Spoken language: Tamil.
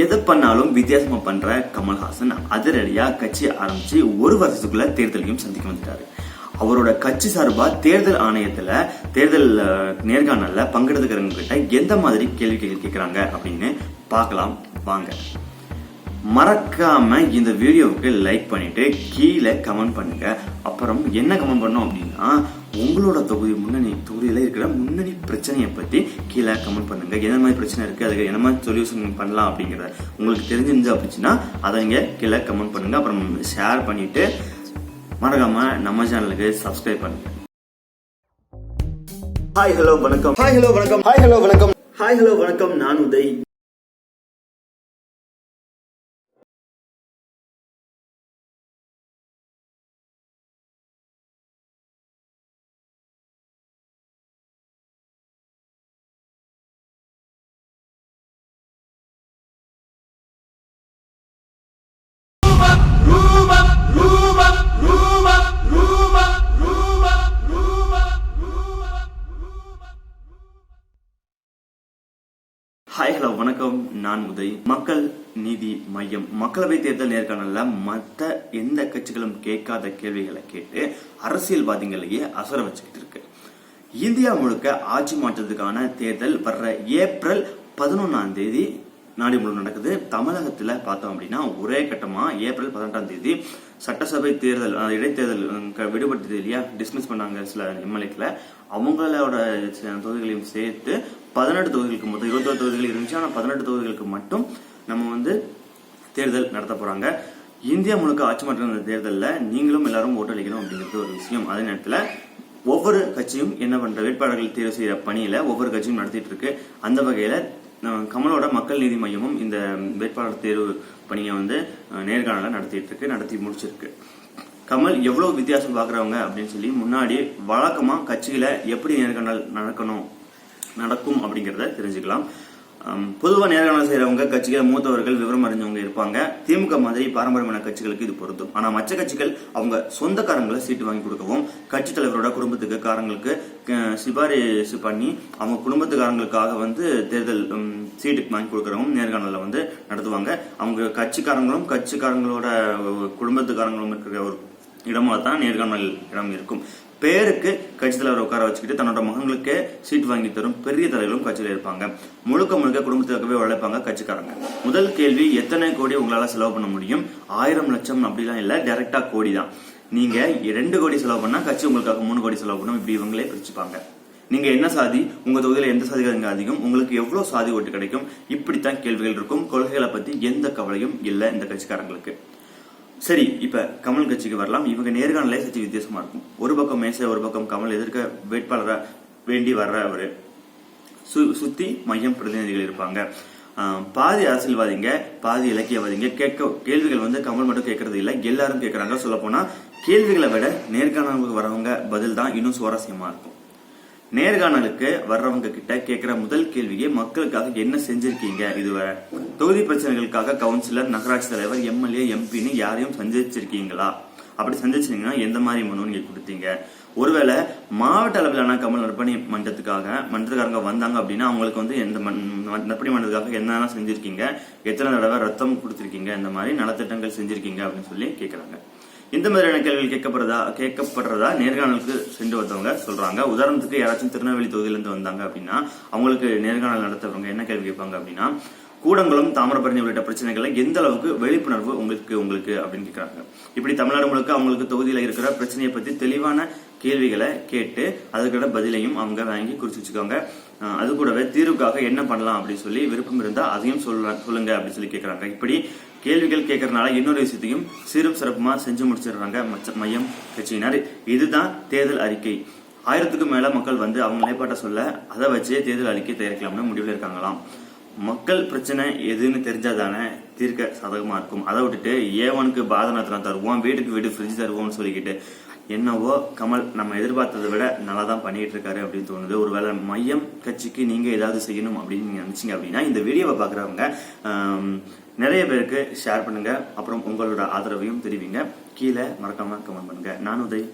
எது பண்ணாலும் வித்தியாசமா பண்ற கமல்ஹாசன் அதிரடியா கட்சி ஆரம்பிச்சு ஒரு வருஷத்துக்குள்ள தேர்தலையும் சந்திக்க வந்துட்டாரு. அவரோட கட்சி சார்பா தேர்தல் ஆணையத்துல தேர்தல் நேர்காணல்ல பங்கெடுத்துக்கிறவங்க கிட்ட எந்த மாதிரி கேள்விகள் கேட்கிறாங்க அப்படின்னு பார்க்கலாம் வாங்க. மறக்காம இந்த வீடியோவுக்கு லைக் பண்ணிட்டு கீழே கமெண்ட் பண்ணுங்க. அப்புறம் என்ன கமெண்ட் பண்ணோம் அப்படின்னா, உங்களோட தொகுதியில இருக்கிற முன்னணி பிரச்சனையை பத்தி கீழே கமெண்ட் பண்ணுங்க. என்ன மாதிரி பிரச்சனை இருக்கு, அதுக்கு என்ன மாதிரி சொல்யூஷன் பண்ணலாம் அப்படிங்கறத உங்களுக்கு தெரிஞ்சிருந்து அப்படின்னா அதை நீங்க கீழே கமெண்ட் பண்ணுங்க. அப்புறம் ஷேர் பண்ணிட்டு மறக்காம நம்ம சேனலுக்கு சப்ஸ்கிரைப் பண்ணுங்க. ஹாய் ஹலோ வணக்கம். ஹாய் ஹலோ வணக்கம். ஹாய் ஹலோ வணக்கம். ஹாய் ஹலோ வணக்கம். நான் உதய். ஹாய் ஹலோ வணக்கம். நான் உதய். மக்கள் நீதி மையம் மக்களவை தேர்தல் நேர்காணல்ல மற்ற எந்த கட்சிகளும் கேட்காத கேள்விகளை கேட்டு அரசியல்வாதிகளையே அசர வச்சுக்கிட்டு இருக்கு. இந்தியா முழுக்க ஆட்சி மாற்றத்துக்கான தேர்தல் வர்ற ஏப்ரல் 11 நாடு முழு நடக்குது. தமிழகத்துல பார்த்தோம் அப்படின்னா ஒரே கட்டமா ஏப்ரல் 18 சட்டசபை தேர்தல் இடைத்தேர்தல் விடுபட்டது இல்லையா, டிஸ்மிஸ் பண்ணாங்க சில எம்எல்ஏக்களை. அவங்களோட தொகுதிகளையும் சேர்த்து 18 தொகுதிகளுக்கு மொத்தம் 21 தொகுதிகள் இருந்துச்சு. ஆனா 18 தொகுதிகளுக்கு மட்டும் நம்ம தேர்தல் நடத்த போறாங்க. இந்தியா முழுக்க ஆட்சி மாற்ற தேர்தலில் நீங்களும் எல்லாரும் ஓட்டளிக்கணும் அப்படிங்கிறது ஒரு விஷயம். அதே நேரத்தில் ஒவ்வொரு கட்சியும் என்ன பண்ற வேட்பாளர்கள் தேர்வு செய்யற பணியில ஒவ்வொரு கட்சியும் நடத்திட்டு இருக்கு. அந்த வகையில கமலோட மக்கள் நீதி மையமும் இந்த வேட்பாளர் தேர்வு பணியை நேர்காணல நடத்தி முடிச்சிருக்கு. கமல் எவ்வளவு வித்தியாசம் பாக்குறவங்க அப்படின்னு சொல்லி முன்னாடி வழக்கமா கட்சியில எப்படி நேர்காணல் நடக்கும் அப்படிங்கறத தெரிஞ்சுக்கலாம். பொதுவா நேர்காணல் செய்யறவங்க கட்சிகளை மூத்தவர்கள் விவரம் அறிஞ்சவங்க இருப்பாங்க. திமுக மாதிரி பாரம்பரியமான கட்சிகளுக்கு இது பொருந்தும். ஆனா மற்ற கட்சிகள் அவங்க சொந்தக்காரங்களை சீட்டு வாங்கி கொடுக்கவும் கட்சி தலைவரோட குடும்பத்துக்காரங்களுக்கு சிபாரிசு பண்ணி அவங்க குடும்பத்துக்காரங்களுக்காக தேர்தல் சீட்டுக்கு வாங்கி கொடுக்கறவங்க நேர்காணல நடத்துவாங்க. அவங்க கட்சிக்காரங்களோட குடும்பத்துக்காரங்களும் இருக்கிற ஒரு இடமா தான் நேர்காணல் இடம் இருக்கும். பேருக்கு கட்சி தலைவர் உட்கார வச்சுக்கிட்டு தன்னோட மகன்களுக்கு சீட் வாங்கி தரும் பெரிய தலைவர்களும் கட்சியில இருப்பாங்க. முழுக்க குடும்பத்துக்காகவே உழைப்பாங்க கட்சிக்காரங்க. முதல் கேள்வி, எத்தனை கோடி உங்களால செலவு பண்ண முடியும்? 1000 லட்சம் அப்படிலாம் இல்ல, டைரக்டா கோடி தான். நீங்க 2 கோடி செலவு பண்ணா கட்சி உங்களுக்காக 3 கோடி செலவு பண்ணும். இப்படி இவங்களே பிரிச்சுப்பாங்க. நீங்க என்ன சாதி, உங்க தொகுதியில எந்த சாதிகள் அதிகம், உங்களுக்கு எவ்வளவு சாதி ஓட்டு கிடைக்கும், இப்படித்தான் கேள்விகள் இருக்கும். கொள்கைகளை பத்தி எந்த கவலையும் இல்ல இந்த கட்சிக்காரங்களுக்கு. சரி, இப்ப கமல் கட்சிக்கு வரலாம். இவங்க நேர்காணலே சற்று வித்தியாசமா இருக்கும். ஒரு பக்கம் மேசை, ஒரு பக்கம் கமல் எதிர்க்க வேட்பாளரா வேண்டி வர்ற அவரு சுத்தி மையம் பிரதிநிதிகள் இருப்பாங்க. பாதி அரசியல்வாதிங்க, பாதி இலக்கியவாதிங்க. கேள்விகள் கமல் மட்டும் கேட்கறது இல்ல, எல்லாரும் கேட்கறாங்க. சொல்ல போனா கேள்விகளை விட நேர்காணலுக்கு வரவங்க பதில் தான் இன்னும் சுவாரஸ்யமா இருக்கும். நேர்காணலுக்கு வர்றவங்க கிட்ட கேட்கிற முதல் கேள்வியே மக்களுக்காக என்ன செஞ்சிருக்கீங்க, இதுவரை தொகுதி பிரச்சனைகளுக்காக கவுன்சிலர், நகராட்சி தலைவர், எம்எல்ஏ, எம்பின்னு யாரையும் சந்திச்சிருக்கீங்களா? அப்படி சந்திச்சிருந்தீங்கன்னா எந்த மாதிரி மனு நீங்க கொடுத்தீங்க? ஒருவேளை மாவட்ட அளவிலான கமல் நற்பணி மன்றத்துக்காரங்க வந்தாங்க அப்படின்னா அவங்களுக்கு எந்த நற்பணி மன்றத்துக்காக என்னென்ன செஞ்சிருக்கீங்க, எத்தனை தடவை ரத்தம் கொடுத்திருக்கீங்க, இந்த மாதிரி நலத்திட்டங்கள் செஞ்சிருக்கீங்க அப்படின்னு சொல்லி கேட்கறாங்க. இந்த மாதிரியான கேள்விகள் கேட்கப்படுறதா நேர்காணலுக்கு சென்று வந்தவங்க சொல்றாங்க. உதாரணத்துக்கு யாராச்சும் திருநெல்வேலி தொகுதியிலிருந்து வந்தாங்க அப்படின்னா அவங்களுக்கு நேர்காணல் நடத்துறவங்க என்ன கேள்வி கேட்பாங்க அப்படின்னா, கூடங்குளம், தாமிரபரணி உள்ளிட்ட பிரச்சனைகளை எந்த அளவுக்கு விழிப்புணர்வு உங்களுக்கு அப்படின்னு கேட்கறாங்க. இப்படி தமிழ்நாடு முழுக்க அவங்களுக்கு தொகுதியில இருக்கிற பிரச்சனையை பத்தி தெளிவான கேள்விகளை கேட்டு அதுக்கிட்ட பதிலையும் அவங்க வாங்கி குறிச்சு வச்சுக்கோங்க. அது கூடவே தீர்வுக்காக என்ன பண்ணலாம் அப்படின்னு சொல்லி விருப்பம் இருந்தா அதையும் சொல்லுங்க அப்படின்னு சொல்லி கேட்கறாங்க. இப்படி கேள்விகள் கேட்கறதுனால இன்னொரு விஷயத்தையும் சீரும் சிறப்புமா செஞ்சு முடிச்சிடுறாங்க மையம் கட்சியினர். இதுதான் தேர்தல் அறிக்கை. 1000க்கும் மேல மக்கள் அவங்க நிலைப்பாட்ட சொல்ல அதை வச்சே தேர்தல் அறிக்கை தயாரிக்கலாம்னு முடிவில் இருக்காங்களாம். மக்கள் பிரச்சனை எதுன்னு தெரிஞ்சாதானே தீர்க்க சாதகமா இருக்கும். அதை விட்டுட்டு ஏவனுக்கு பாதனத்திரம் தருவோம், வீட்டுக்கு வீடு ஃப்ரிட்ஜ் தருவோம்னு சொல்லிக்கிட்டு என்னவோ கமல் நம்ம எதிர்பார்த்ததை விட நல்லா தான் பண்ணிட்டு இருக்காரு அப்படின்னு தோணுது. ஒருவேளை மையம் கட்சிக்கு நீங்க ஏதாவது செய்யணும் அப்படின்னு நீங்க நினைச்சீங்க அப்படின்னா இந்த வீடியோவை பாக்குறவங்க நிறைய பேருக்கு ஷேர் பண்ணுங்க. அப்புறம் உங்களோட ஆதரவையும் தெரிவிங்க. கீழே மறக்காம கமெண்ட் பண்ணுங்க. நான் உதய்.